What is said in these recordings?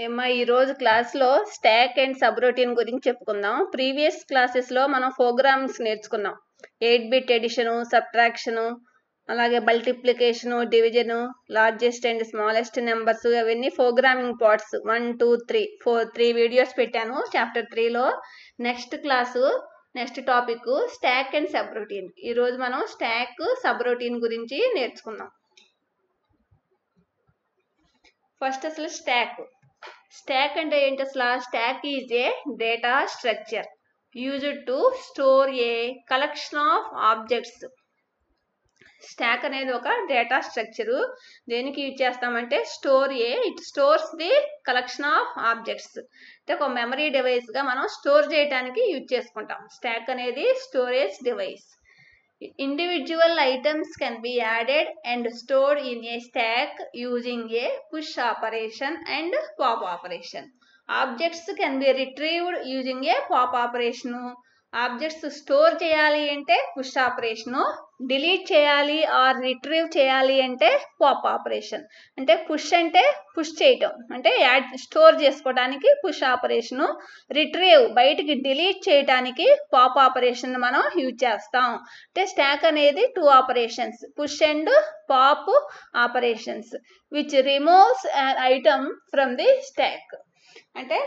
ఏమ్మా ఈరోజు క్లాస్లో స్టాక్ అండ్ సబ్రొటీన్ గురించి చెప్పుకుందాం. ప్రీవియస్ క్లాసెస్లో మనం ప్రోగ్రామ్స్ నేర్చుకున్నాం. 8-బిట్ ఎడిషను, సబ్ట్రాక్షను, అలాగే multiplication, division, largest and smallest numbers, అవన్నీ ప్రోగ్రామింగ్ పార్ట్స్ 1, 2, 3 3 వీడియోస్ పెట్టాను చాప్టర్ 3లో. Next topic stack and subroutine. ఈరోజు మనం స్టాక్ సబ్రొటీన్ గురించి నేర్చుకుందాం. ఫస్ట్ అసలు స్టాక్ అంటే ఏంటి అసలు? Stock is a data structure used to store A collection of objects. Stock అనేది ఒక డేటా స్ట్రక్చరు. దేనికి యూజ్ చేస్తామంటే it stores the collection of objects. అంటే ఒక మెమరీ డివైస్గా మనం స్టోర్ చేయడానికి యూజ్ చేసుకుంటాం. స్టాక్ అనేది storage device. Individual items can be added and stored in a stack using a push operation and pop operation. Objects can be retrieved using a pop operation. Objects store చేయాలి అంటే push operation, delete చేయాలి are retrieve చేయాలి అంటే pop operation. అంటే push అంటే push చేయటం, అంటే store చేసుకోవడానికి పుష్ ఆపరేషను, రిట్రీవ్ బయటికి డిలీట్ చేయడానికి పాప్ ఆపరేషన్ మనం యూజ్ చేస్తాం. అంటే స్టాక్ అనేది 2 operations, push and pop operations, which removes an item from the stock. అంటే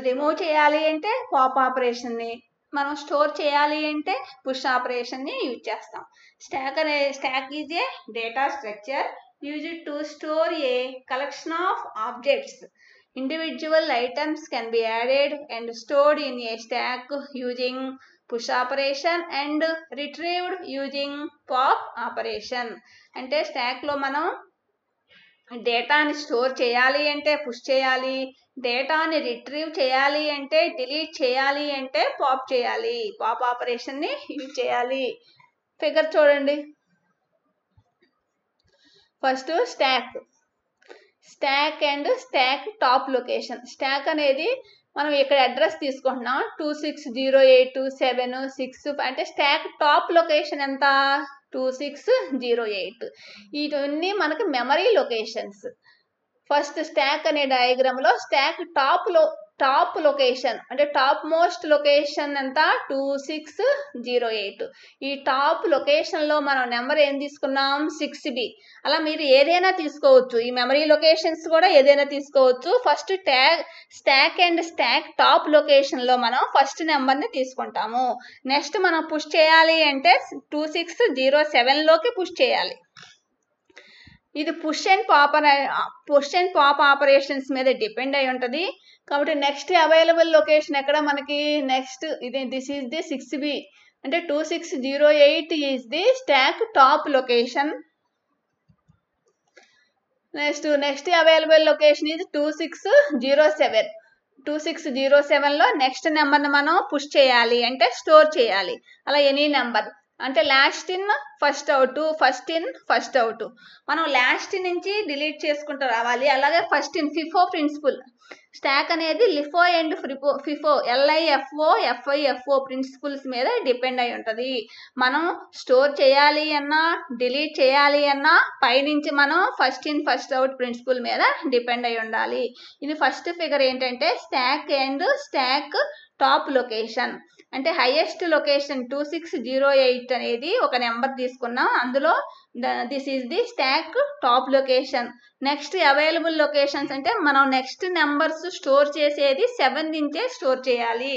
రిమూవ్ చేయాలి అంటే పాప్ ఆపరేషన్ని, మనం స్టోర్ చేయాలి అంటే పుష్ ఆపరేషన్ని యూజ్ చేస్తాం. Stock is a data structure used to store A collection of objects. Individual items can be added and stored in a stack using push operation and retrieved using pop operation. అంటే స్టాక్లో మనం డేటాని store చేయాలి అంటే push చేయాలి, డేటాని retrieve చేయాలి అంటే డిలీట్ చేయాలి అంటే పాప్ చేయాలి, పాప్ ఆపరేషన్ని యూజ్ చేయాలి. ఫిగర్ చూడండి. First stock and stack top location. Stock అనేది మనం ఇక్కడ అడ్రస్ తీసుకుంటున్నాం 260827 అంటే స్టాక్ టాప్ లొకేషన్ ఎంత? 2608. ఇవన్నీ మనకి మెమరీ లొకేషన్స్. ఫస్ట్ స్టాక్ అనే డయాగ్రామ్లో స్టాక్ టాప్ లొకేషన్ అంటే టాప్ మోస్ట్ లొకేషన్ ఎంత? 2608. ఈ టాప్ లొకేషన్లో మనం నెంబర్ ఏం తీసుకున్నాం? 6B. అలా మీరు ఏదైనా తీసుకోవచ్చు, ఈ మెమరీ లొకేషన్స్ కూడా ఏదైనా తీసుకోవచ్చు. First stock and stack top లొకేషన్లో మనం ఫస్ట్ నెంబర్ని తీసుకుంటాము. నెక్స్ట్ మనం పుష్ చేయాలి అంటే 2607లోకి పుష్ చేయాలి. ఇది పుష్ అండ్ పాప్ ఆపరేషన్స్ మీద డిపెండ్ అయి ఉంటుంది. కాబట్టి నెక్స్ట్ అవైలబుల్ లొకేషన్ ఎక్కడ మనకి? This is the 6B. అంటే 2608 is the stack top location. Next available location is 2607. 2607లో నెక్స్ట్ నెంబర్ని మనం పుష్ చేయాలి అంటే స్టోర్ చేయాలి. అలా ఎనీ నెంబర్ అంటే last in first out, first in first out. మనం లాస్ట్ నుంచి డిలీట్ చేసుకుంటూ రావాలి. అలాగే first in FIFO principle. Stack అనేది LIFO and FIFO LIFO principles మీద డిపెండ్ అయి ఉంటుంది. మనం స్టోర్ చేయాలి అన్నా డిలీట్ చేయాలి అన్నా పైనుంచి మనం first in first out principal మీద డిపెండ్ అయి ఉండాలి. ఇది ఫస్ట్ ఫిగర్ ఏంటంటే stock and stack top location. అంటే హైయెస్ట్ లొకేషన్ 2608 అనేది ఒక నెంబర్ తీసుకున్నాం, అందులో this is the stack top location. Next available locations అంటే మనం నెక్స్ట్ నెంబర్స్ స్టోర్ చేసేది 7 నుంచే స్టోర్ చేయాలి.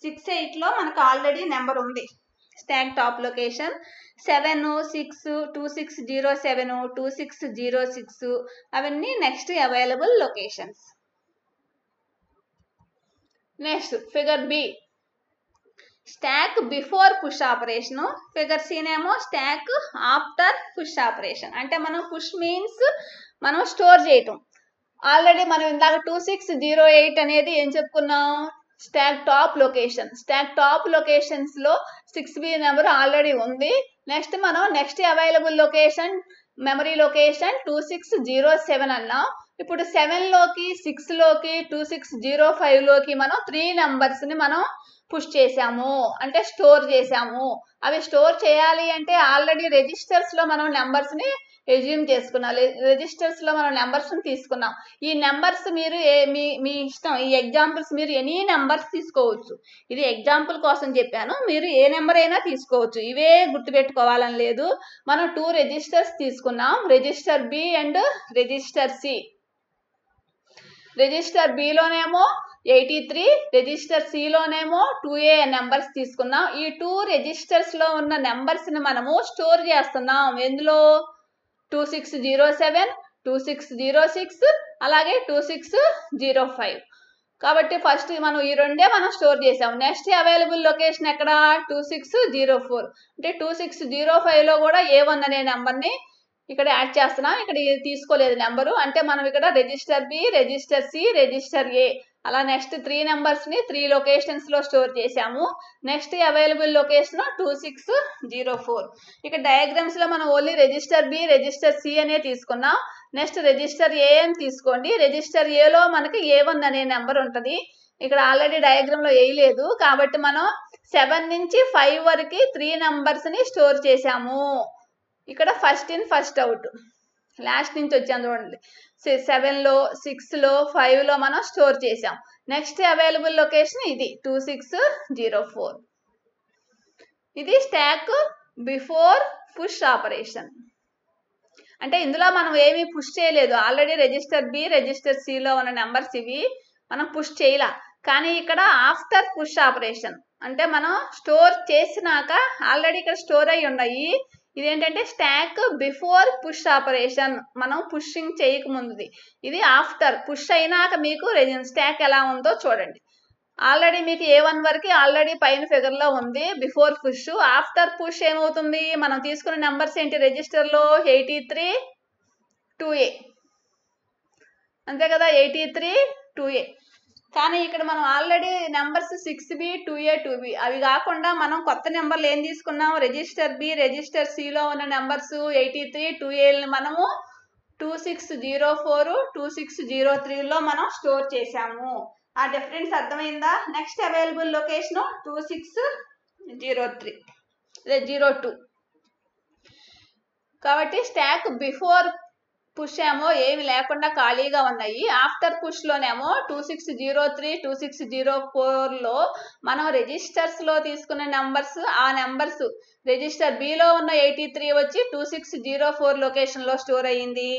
68లో మనకు ఆల్రెడీ నెంబర్ ఉంది స్టాక్ టాప్ లొకేషన్. 7, 6, 2607, 2606 అవన్నీ next available locations. Next figure B, stack before push operation. Figure సీనేమో స్టాక్ ఆఫ్టర్ పుష్ ఆపరేషన్. అంటే మనం పుష్ మీన్స్ మనం స్టోర్ చేయటం. ఆల్రెడీ మనం ఇందాక 2608 అనేది ఏం చెప్పుకున్నాం? Stack top location. Stack top లొకేషన్స్లో 6B నెంబర్ ఆల్రెడీ ఉంది. నెక్స్ట్ మనం next available location memory location 2607 అన్నాం. ఇప్పుడు 7లోకి 6లోకి 2605లోకి మనం 3 నెంబర్స్ని మనం పుష్ చేసాము అంటే స్టోర్ చేసాము. అవి స్టోర్ చేయాలి అంటే ఆల్రెడీ రిజిస్టర్స్లో మనం నెంబర్స్ని ఎజ్యూమ్ చేసుకున్నాం. రిజిస్టర్స్లో మనం నెంబర్స్ని తీసుకున్నాం. ఈ నెంబర్స్ మీరు మీ ఇష్టం. ఈ ఎగ్జాంపుల్స్ మీరు ఎనీ నెంబర్స్ తీసుకోవచ్చు. ఇది ఎగ్జాంపుల్ కోసం చెప్పాను. మీరు ఏ నెంబర్ అయినా తీసుకోవచ్చు. ఇవే గుర్తుపెట్టుకోవాలని లేదు. మనం 2 రిజిస్టర్స్ తీసుకున్నాం. Register B and register C. Register బిలోనేమో 83, రిజిస్టర్ సిలోనేమో 2A నెంబర్స్ తీసుకున్నాం. ఈ 2 రిజిస్టర్స్లో ఉన్న నెంబర్స్ని మనము స్టోర్ చేస్తున్నాం. ఎందులో 2607, 2606 అలాగే 2605. కాబట్టి ఫస్ట్ మనం ఈ రెండే మనం స్టోర్ చేసాం. నెక్స్ట్ అవైలబుల్ లొకేషన్ ఎక్కడ 2604. అంటే 2605లో కూడా A1 అనే నెంబర్ని ఇక్కడ యాడ్ చేస్తున్నాం. ఇక్కడ తీసుకోలేదు నెంబరు. అంటే మనం ఇక్కడ register B, register C, register A అలా నెక్స్ట్ 3 నెంబర్స్ని 3 లొకేషన్స్లో స్టోర్ చేసాము. Next available location 2604. ఇక్కడ డయాగ్రామ్స్లో మనం only register B, register C అనే తీసుకున్నాం. నెక్స్ట్ రిజిస్టర్ ఏ అని తీసుకోండి. రిజిస్టర్ ఏలో మనకి A1 అనే నెంబర్ ఉంటుంది. ఇక్కడ ఆల్రెడీ డయాగ్రామ్లో వేయలేదు కాబట్టి మనం 7 నుంచి 5 వరకు 3 నెంబర్స్ని స్టోర్ చేసాము. ఇక్కడ first in first out last నుంచి వచ్చాను చూడండి. 7లో, 6లో, 5లో మనం స్టోర్ చేసాం. నెక్స్ట్ అవైలబుల్ లొకేషన్ ఇది 2604. ఇది స్టాక్ బిఫోర్ పుష్ ఆపరేషన్. అంటే ఇందులో మనం ఏమీ పుష్ చేయలేదు. ఆల్రెడీ రిజిస్టర్ బి, రిజిస్టర్ సిలో ఉన్న నెంబర్స్ ఇవి మనం పుష్ చేయలా. కానీ ఇక్కడ ఆఫ్టర్ పుష్ ఆపరేషన్ అంటే మనం స్టోర్ చేసినాక ఆల్రెడీ ఇక్కడ స్టోర్ అయి ఉన్నాయి. ఇదేంటంటే స్టాక్ బిఫోర్ పుష్ ఆపరేషన్, మనం పుషింగ్ చేయకముందుది. ఇది ఆఫ్టర్ పుష్ అయినాక మీకు స్టాక్ ఎలా ఉందో చూడండి. ఆల్రెడీ మీకు A1 వరకు ఆల్రెడీ పైన ఫిగర్లో ఉంది బిఫోర్ పుష్. ఆఫ్టర్ పుష్ ఏమవుతుంది, మనం తీసుకున్న నెంబర్స్ ఏంటి రిజిస్టర్లో 83, 2A అంతే కదా, 83, 2A. కానీ ఇక్కడ మనం already numbers 6B, 2A, 2B అవి కాకుండా మనం కొత్త నెంబర్లు ఏం తీసుకున్నాం, రిజిస్టర్ బి, రిజిస్టర్ సిలో ఉన్న నెంబర్స్ 83, 2Aని మనము 2604, 2603లో మనం స్టోర్ చేసాము. ఆ డిఫరెన్స్ అర్థమైందా? Next available location 2603, 02. కాబట్టి స్టాక్ బిఫోర్ పుష్ ఏమో ఏమి లేకుండా ఖాళీగా ఉన్నాయి. ఆఫ్టర్ పుష్లోనేమో 2603, 2604లో మనం రిజిస్టర్స్లో తీసుకున్న నెంబర్స్, ఆ నెంబర్స్ రిజిస్టర్ బిలో ఉన్న 83 వచ్చి 2604 లొకేషన్లో స్టోర్ అయ్యింది.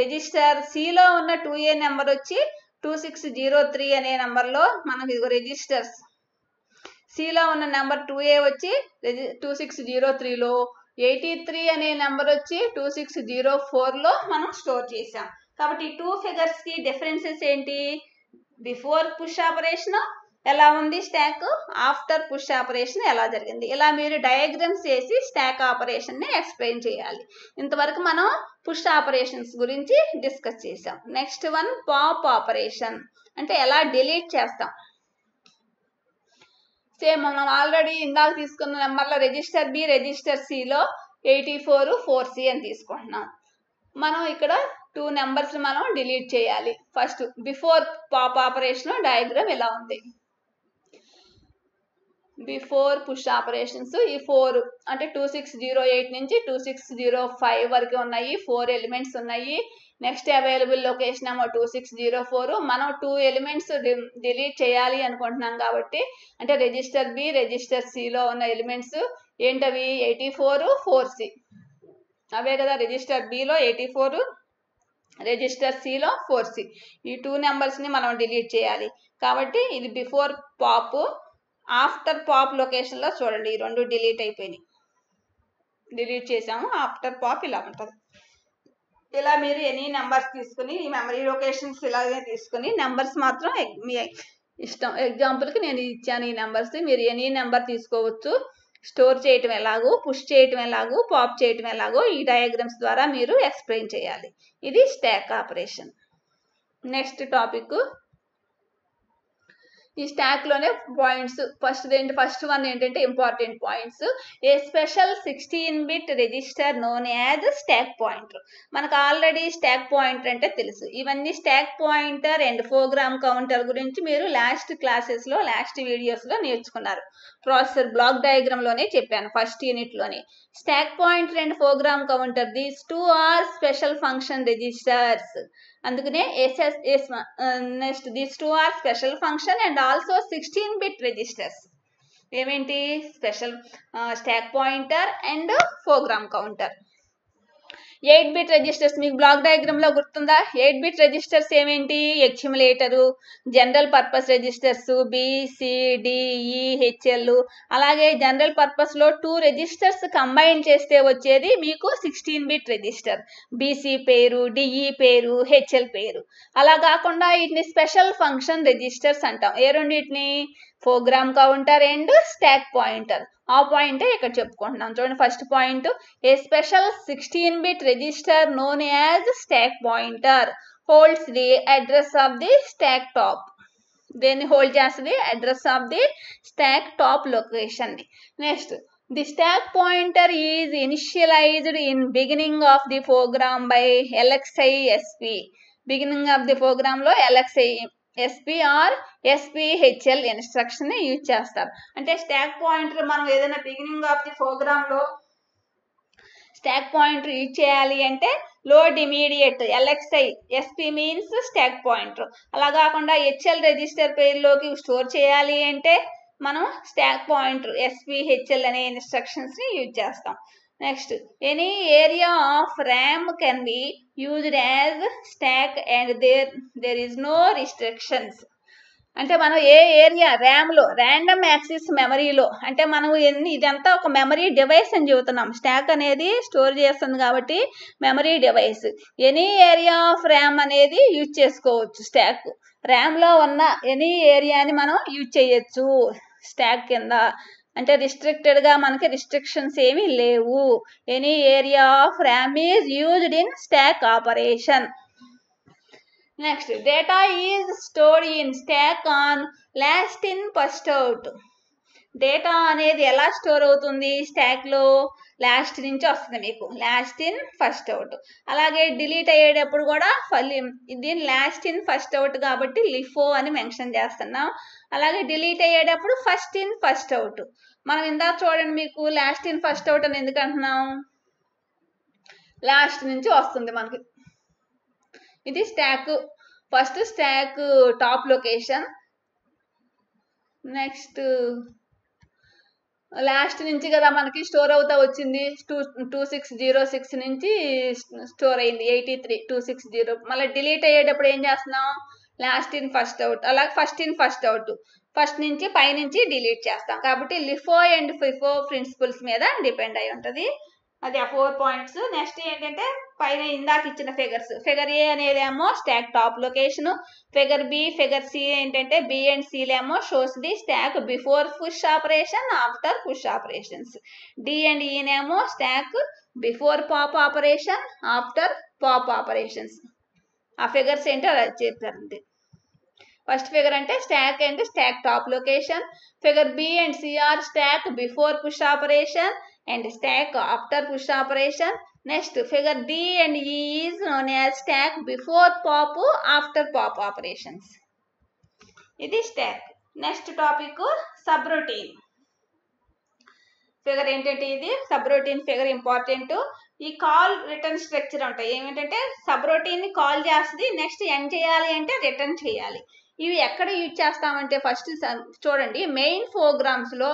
రిజిస్టర్ సిలో ఉన్న 2A నెంబర్ వచ్చి 2603 అనే నెంబర్లో మనం ఇదిగో రిజిస్టర్స్ సిలో ఉన్న నెంబర్ 2A వచ్చి 2603లో, 83 అనే నెంబర్ వచ్చి 2604లో మనం స్టోర్ చేసాం. కాబట్టి ఈ 2 ఫిగర్స్కి డిఫరెన్సెస్ ఏంటి, బిఫోర్ పుష్ ఆపరేషన్ ఎలా ఉంది స్టాక్, ఆఫ్టర్ పుష్ ఆపరేషన్ ఎలా జరిగింది. ఇలా మీరు డయాగ్రామ్స్ చేసి స్టాక్ ఆపరేషన్ని ఎక్స్ప్లెయిన్ చేయాలి. ఇంతవరకు మనం పుష్ ఆపరేషన్స్ గురించి డిస్కస్ చేసాం. నెక్స్ట్ వన్ పాప్ ఆపరేషన్, అంటే ఎలా డిలీట్ చేస్తాం. సేమ్ మనం ఆల్రెడీ ఇందాక తీసుకున్న నెంబర్లో రిజిస్టర్ బి, రిజిస్టర్ సిలో 84, 4C అని తీసుకుంటున్నాం. మనం ఇక్కడ 2 నెంబర్స్ మనం డిలీట్ చేయాలి. First before pop operation diagram ఎలా ఉంది. బిఫోర్ పుష్ ఆపరేషన్స్ ఈ 4 అంటే 2608 నుంచి 2605 వరకు ఉన్నాయి. 4 ఎలిమెంట్స్ ఉన్నాయి. నెక్స్ట్ అవైలబుల్ లొకేషన్ ఏమో 2604. మనం 2 ఎలిమెంట్స్ డిలీట్ చేయాలి అనుకుంటున్నాం కాబట్టి, అంటే రిజిస్టర్ బి, రిజిస్టర్ సిలో ఉన్న ఎలిమెంట్స్ ఏంటవి 84, 4C అవే కదా. రిజిస్టర్ బిలో 84, రిజిస్టర్ సిలో 4C. ఈ 2 నెంబర్స్ని మనం డిలీట్ చేయాలి. కాబట్టి ఇది బిఫోర్ పాప్. ఆఫ్టర్ పాప్ లొకేషన్లో చూడండి ఈ 2 డిలీట్ అయిపోయినాయి, డిలీట్ చేసాము. ఆఫ్టర్ పాప్ ఇలా ఉంటుంది. ఇలా మీరు ఎనీ నెంబర్స్ తీసుకుని ఈ మెమరీ లొకేషన్స్ ఇలాగే తీసుకుని నెంబర్స్ మాత్రం మీ ఇష్టం. ఎగ్జాంపుల్కి నేను ఇచ్చాను ఈ నెంబర్స్, మీరు ఎనీ నెంబర్ తీసుకోవచ్చు. స్టోర్ చేయటం ఎలాగో, పుష్ చేయటం ఎలాగో, పాప్ చేయటం ఎలాగో ఈ డయాగ్రామ్స్ ద్వారా మీరు ఎక్స్ప్లెయిన్ చేయాలి. ఇది స్టాక్ ఆపరేషన్. నెక్స్ట్ టాపిక్ ఈ స్టాక్లోనే పాయింట్స్ ఫస్ట్ వన్ ఏంటంటే important points. A special 16-bit register known as stack pointer. మనకు ఆల్రెడీ స్టాక్ పాయింటర్ అంటే తెలుసు. ఇవన్నీ stack pointer and program counter గురించి మీరు లాస్ట్ క్లాసెస్లో లాస్ట్ వీడియోస్లో నేర్చుకున్నారు. ప్రాసెసర్ బ్లాక్ డయాగ్రామ్లోనే చెప్పాను ఫస్ట్ యూనిట్లోనే. Stack pointer and program counter these two are special function registers. అందుకనే next these two are special function and also 16-bit registers. ఏమేంటి? Special stack pointer and program counter. 8-bit registers మీకు block డయాగ్రామ్లో గుర్తుందా? 8-bit registers ఏమేంటి? Accumulator, general purpose registers BCDEHL. అలాగే general పర్పస్లో 2 registers combine చేస్తే వచ్చేది మీకు 16-bit రిజిస్టర్. BC పేరు, DE పేరు, HL పేరు. అలా కాకుండా వీటిని స్పెషల్ ఫంక్షన్ రిజిస్టర్స్ అంటాం. ఏ రెండింటిని? Program counter and stack pointer. ఆ పాయింటే ఇక్కడ చెప్పుకుంటున్నాం. చూడండి first point, a special 16-bit register known as stack pointer holds the address of the stack top. దేన్ని హోల్డ్ చేస్తుంది? Address of the stack top location. Next the stack pointer is initialized in beginning of the program by LXI SP. Beginning of the program లో LXI SP or SPHL instruction ని use చేస్తారు. అంటే stack pointer మనం ఏదైనా beginning of the program లో stack pointer use చేయాలి అంటే load immediate LXI SP means stack pointer. అలా కాకుండా HL రిజిస్టర్ పేరులోకి స్టోర్ చేయాలి అంటే మనం స్టాక్ పాయింటర్ SPHL అనే ఇన్స్ట్రక్షన్స్ ని యూజ్ చేస్తాం. Next any area of RAM can be used as stack and there is no restrictions. అంటే మనం ఏ ఏరియా ర్యామ్లో ర్యాండమ్ యాక్సెస్ మెమరీలో అంటే మనం ఇదంతా ఒక మెమరీ డివైస్ అని చెబుతున్నాం. స్టాక్ అనేది స్టోర్ చేస్తుంది కాబట్టి memory device. Any area of RAM అనేది యూజ్ చేసుకోవచ్చు. స్టాక్ ర్యామ్లో ఉన్న ఎనీ ఏరియాని మనం యూజ్ చేయొచ్చు స్టాక్ కింద. అంటే రిస్ట్రిక్టెడ్గా మనకి రిస్ట్రిక్షన్స్ ఏమీ లేవు. Any area of RAM is used in stock operation. Next data is stored in stock on last in first out. Data అనేది ఎలా స్టోర్ అవుతుంది? స్టాక్లో లాస్ట్ నుంచి వస్తుంది మీకు, లాస్ట్ ఇన్ ఫస్ట్ అవుట్. అలాగే డిలీట్ అయ్యేటప్పుడు కూడా దీన్ని లాస్ట్ ఇన్ ఫస్ట్ అవుట్ కాబట్టి LIFO అని మెన్షన్ చేస్తున్నాం. అలాగే డిలీట్ అయ్యేటప్పుడు ఫస్ట్ ఇన్ ఫస్ట్ అవుట్. మనం ఇందాక చూడండి మీకు లాస్ట్ ఇన్ ఫస్ట్ అవుట్ అని ఎందుకు అంటున్నాం? లాస్ట్ నుంచి వస్తుంది మనకి. ఇది stock first stock top location. Next last నుంచి కదా మనకి స్టోర్ అవుతా వచ్చింది. 2606 నుంచి స్టోర్ అయింది 83 మళ్ళీ డిలీట్ అయ్యేటప్పుడు ఏం చేస్తున్నాం? Last in first out. అలాగే first in first out. First నుంచి పైనుంచి డిలీట్ చేస్తాం కాబట్టి LIFO అండ్ FIFO ప్రిన్సిపల్స్ మీద డిపెండ్ అయి ఉంటుంది. అది ఆ 4 పాయింట్స్. నెక్స్ట్ ఏంటంటే పైన ఇందాక ఇచ్చిన ఫిగర్స్. ఫిగర్ ఏ అనేది ఏమో stack top location. Figure B, figure C ఏంటంటే B అండ్ C లేమో shows the stack before push operation, after push operations. D and E నేమో stack before pop operation, after pop operations. ఆ figures ఏంటో అలా చెప్పారండి. First figure అంటే stack and stack top location. Figure B and C are stack before push operation and stack after push operation. Next figure D and E is known as stack before pop, after pop operations. ఇది stack. Next topic subroutine. Figure ఏంటంటే ఇది subroutine figure important. ఈ call return structure ఉంటాయి. ఏమిటంటే subroutine ని call చేస్తుంది, next end చేయాలి అంటే రిటర్న్ చేయాలి. ఇవి ఎక్కడ యూజ్ చేస్తామంటే ఫస్ట్ చూడండి మెయిన్ ప్రోగ్రామ్స్ లో.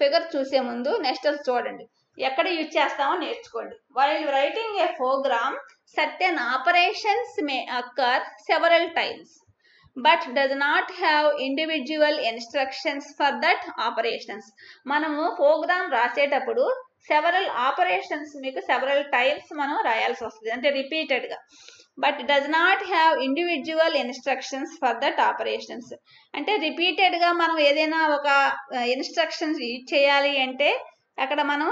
ఫిగర్ చూసే ముందు నెక్స్ట్ చూడండి ఎక్కడ యూజ్ చేస్తామో నేర్చుకోండి. While writing a program certain operations may occur several times but does not have individual instructions for that operations. మనము ప్రోగ్రామ్ రాసేటప్పుడు సెవరల్ ఆపరేషన్స్ మీకు సెవరల్ టైమ్స్ మనం రాయాల్సి వస్తుంది, అంటే రిపీటెడ్గా. But does not have individual instructions for that operations అంటే రిపీటెడ్గా మనం ఏదైనా ఒక ఇన్స్ట్రక్షన్స్ యూజ్ చేయాలి అంటే అక్కడ మనం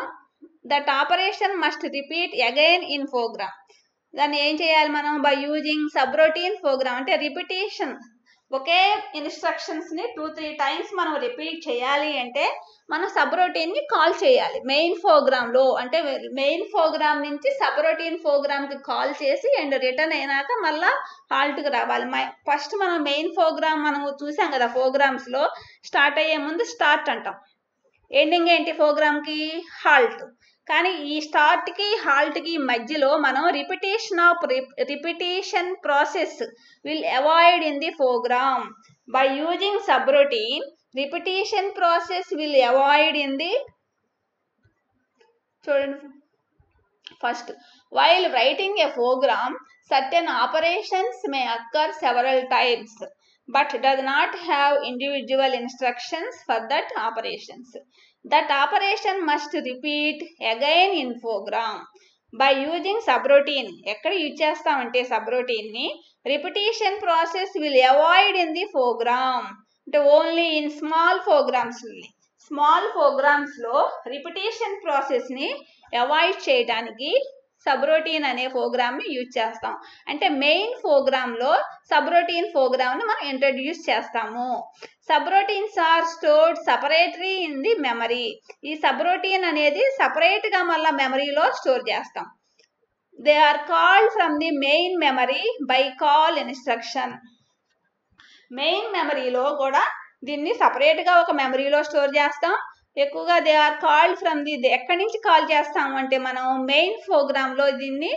that operation must repeat again in program. దాన్ని ఏం చేయాలి మనం? బై యూజింగ్ సబ్రొటీన్ ప్రోగ్రామ్ అంటే రిపిటేషన్ ఒకే ఇన్స్ట్రక్షన్స్ని 2-3 టైమ్స్ మనం రిపీట్ చేయాలి అంటే మనం సబ్రొటీన్ని కాల్ చేయాలి. మెయిన్ ప్రోగ్రామ్లో అంటే మెయిన్ ప్రోగ్రామ్ నుంచి సబ్రొటీన్ ప్రోగ్రామ్కి కాల్ చేసి అండ్ రిటర్న్ అయినాక మళ్ళీ హాల్ట్కి రావాలి. ఫస్ట్ మనం మెయిన్ ప్రోగ్రామ్ మనం చూసాం కదా, ప్రోగ్రామ్స్లో స్టార్ట్ అయ్యే ముందు స్టార్ట్ అంటాం, ఎండింగ్ ఏంటి ప్రోగ్రామ్కి? హాల్ట్. కానీ ఈ స్టార్ట్కి హాల్ట్కి మధ్యలో మనం repetition process will avoid in the program by using subroutine. Repetition process will avoid in the, చూడండి, first while writing a program certain operations may occur several times but does not have individual instructions for that operations. That operation must repeat again in program by using subroutine. ఎక్కడ use చేస్తామంటే subroutine ని repetition process will avoid in the program అంటే only in small programs. Small ప్రోగ్రామ్స్లో repetition ప్రాసెస్ని avoid చేయడానికి subroutine అనే ప్రోగ్రామ్ని use చేస్తాం. అంటే మెయిన్ ప్రోగ్రాంలో సబ్రొటీన్ ప్రోగ్రామ్ని మనం ఇంట్రడ్యూస్ చేస్తాము. Subroutines are stored separately in the memory. ఈ సబ్రొటీన్ అనేది సపరేట్గా మళ్ళీ మెమరీలో స్టోర్ చేస్తాం. They are called from the main memory by call instruction. Main మెమరీలో కూడా దీన్ని సపరేట్గా ఒక మెమరీలో స్టోర్ చేస్తాం. ఎక్కువగా they are called from the, ఎక్కడి నుంచి కాల్ చేస్తాము అంటే మనం మెయిన్ ప్రోగ్రాంలో దీన్ని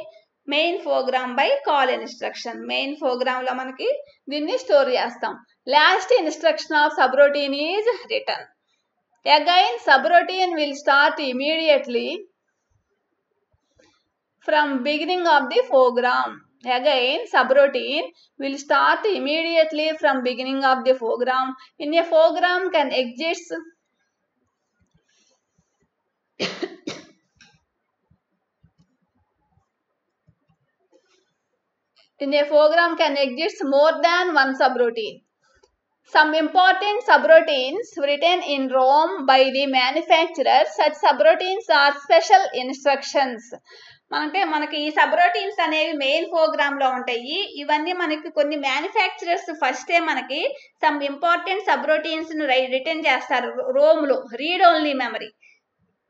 main program by call instruction. మెయిన్ ప్రోగ్రాంలో మనకి దీన్ని స్టోర్ చేస్తాం. Last instruction of subroutine is return. Again subroutine will start immediately from beginning of the program. Again, subroutine will start immediately from beginning of the program. In a program can exist more than one subroutine. Some important subroutines written in ROM by the manufacturer. Such subroutines are special instructions. అంటే మనకి ఈ సబ్రొటీన్స్ అనేవి main ప్రోగ్రామ్లో ఉంటాయి. ఇవన్నీ మనకి కొన్ని manufacturers ఫస్టే మనకి సమ్ ఇంపార్టెంట్ సబ్రొటీన్స్ను రిటర్న్ చేస్తారు రోమ్లో, రీడ్ ఓన్లీ మెమరీ.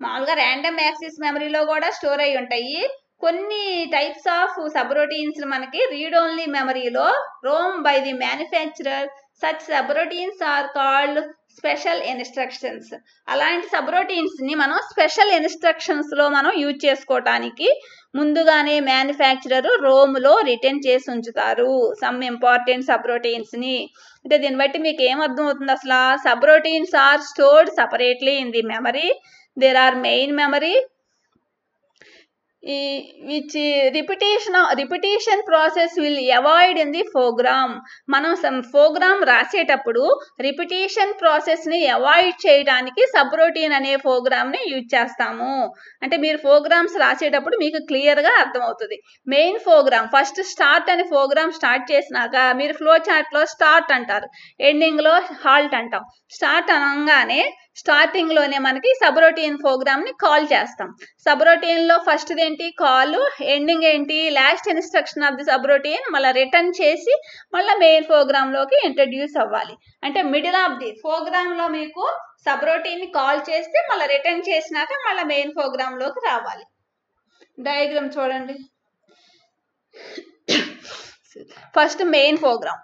మామూలుగా ర్యాండమ్ యాక్సెస్ మెమరీలో కూడా స్టోర్ అయి ఉంటాయి. కొన్ని టైప్స్ ఆఫ్ సబ్రొటీన్స్ మనకి రీడ్ ఓన్లీ మెమరీలో ROM by the manufacturer. Such subroutines are called special instructions. అలాంటి సబ్రొటీన్స్ని మనం స్పెషల్ ఇన్స్ట్రక్షన్స్లో మనం యూజ్ చేసుకోవటానికి ముందుగానే మ్యానుఫ్యాక్చరర్ రోమ్లో రిటర్న్ చేసి ఉంచుతారు సమ్ ఇంపార్టెంట్ సబ్రొటీన్స్ని. అంటే దీన్ని బట్టి మీకు ఏమర్థం అవుతుంది అసలు? Subroutines are stored separately in the memory. There are main memory which repetition process will avoid in the program. మనం ప్రోగ్రామ్ రాసేటప్పుడు రిపిటేషన్ ప్రాసెస్ని అవాయిడ్ చేయడానికి సబ్రొటీన్ అనే ప్రోగ్రామ్ని యూజ్ చేస్తాము. అంటే మీరు ప్రోగ్రామ్స్ రాసేటప్పుడు మీకు క్లియర్గా అర్థమవుతుంది. మెయిన్ ప్రోగ్రామ్ ఫస్ట్ స్టార్ట్ అనే ప్రోగ్రామ్ స్టార్ట్ చేసినాక మీరు ఫ్లో చార్ట్లో స్టార్ట్ అంటారు, ఎండింగ్లో హాల్ట్ అంటాం. స్టార్ట్ అనగానే స్టార్టింగ్లోనే మనకి సబ్రొటీన్ ప్రోగ్రామ్ని కాల్ చేస్తాం. సబ్రొటీన్లో ఫస్ట్ ఏంటి? కాల్. ఎండింగ్ ఏంటి? Last instruction of the subroutine మళ్ళీ రిటర్న్ చేసి మళ్ళీ మెయిన్ ప్రోగ్రాంలోకి ఇంట్రడ్యూస్ అవ్వాలి. అంటే మిడిల్ ఆఫ్ ది ప్రోగ్రాంలో మీకు సబ్రొటీన్ని కాల్ చేస్తే మళ్ళీ రిటర్న్ చేసినాక మళ్ళీ మెయిన్ ప్రోగ్రాంలోకి రావాలి. డయాగ్రామ్ చూడండి. ఫస్ట్ మెయిన్ ప్రోగ్రామ్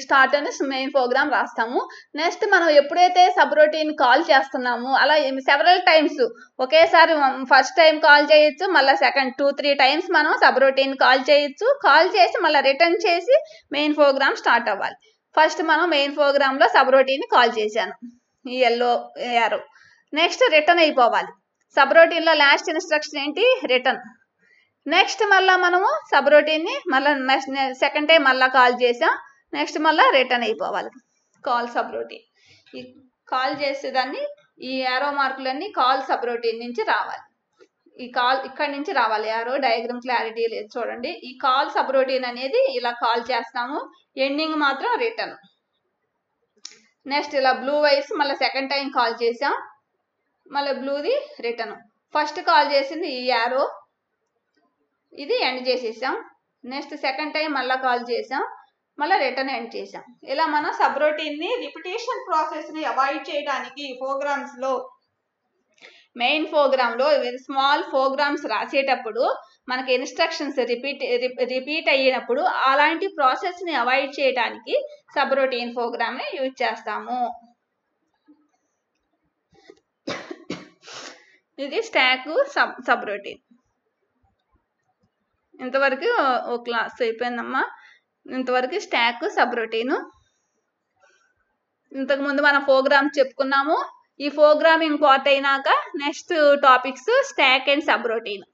స్టార్ట్ అని మెయిన్ ప్రోగ్రామ్ రాస్తాము. నెక్స్ట్ మనం ఎప్పుడైతే సబ్రొటీన్ కాల్ చేస్తున్నాము అలా సెవరల్ టైమ్స్ ఒకేసారి ఫస్ట్ టైం కాల్ చేయొచ్చు, మళ్ళీ సెకండ్ 2-3 టైమ్స్ మనం సబ్రొటీన్ కాల్ చేయొచ్చు. కాల్ చేసి మళ్ళీ రిటర్న్ చేసి మెయిన్ ప్రోగ్రామ్ స్టార్ట్ అవ్వాలి. ఫస్ట్ మనం మెయిన్ ప్రోగ్రాంలో సబ్రొటీన్ కాల్ చేశాను, ఈ ఎల్లో యారో. నెక్స్ట్ రిటర్న్ అయిపోవాలి. సబ్రొటీన్లో లాస్ట్ ఇన్స్ట్రక్షన్ ఏంటి? రిటర్న్. నెక్స్ట్ మళ్ళీ మనము సబ్రొటీన్ని మళ్ళీ సెకండ్ టైం మళ్ళీ కాల్ చేసాం, నెక్స్ట్ మళ్ళీ రిటర్న్ అయిపోవాలి. Call subroutine. ఈ కాల్ చేసేదాన్ని ఈ యారో మార్కులన్నీ కాల్ సబ్రొటీన్ నుంచి రావాలి. ఈ కాల్ ఇక్కడి నుంచి రావాలి. యారో డయాగ్రామ్ క్లారిటీ లేదు చూడండి. ఈ కాల్ సబ్రొటీన్ అనేది ఇలా కాల్ చేస్తాము, ఎండింగ్ మాత్రం రిటర్న్. నెక్స్ట్ ఇలా బ్లూ వైస్ మళ్ళీ సెకండ్ టైం కాల్ చేసాం, మళ్ళీ బ్లూది రిటర్న్. ఫస్ట్ కాల్ చేసింది ఈ యారో, ఇది ఎండ్ చేసేసాం. నెక్స్ట్ సెకండ్ టైం మళ్ళీ కాల్ చేసాం, మళ్ళీ రిటర్న్ ఎండ్ చేసాం. ఇలా మనం సబ్రొటీన్ని రిపిటేషన్ ప్రాసెస్ని అవాయిడ్ చేయడానికి ప్రోగ్రామ్స్లో, మెయిన్ ప్రోగ్రాంలో స్మాల్ ప్రోగ్రామ్స్ రాసేటప్పుడు మనకి ఇన్స్ట్రక్షన్స్ రిపీట్ అయినప్పుడు అలాంటి ప్రాసెస్ని అవాయిడ్ చేయడానికి సబ్రొటీన్ ప్రోగ్రామ్ని యూజ్ చేస్తాము. ఇది స్టాక్ సబ్రొటీన్. ఇంతవరకు ఓ క్లాస్ అయిపోయిందమ్మా. ఇంతవరకు స్టాక్ సబ్రొటీన్. ఇంతకుముందు మనం ప్రోగ్రామ్ చెప్పుకున్నాము. ఈ ప్రోగ్రామింగ్ పార్ట్ అయినాక next topics stock and subroutine.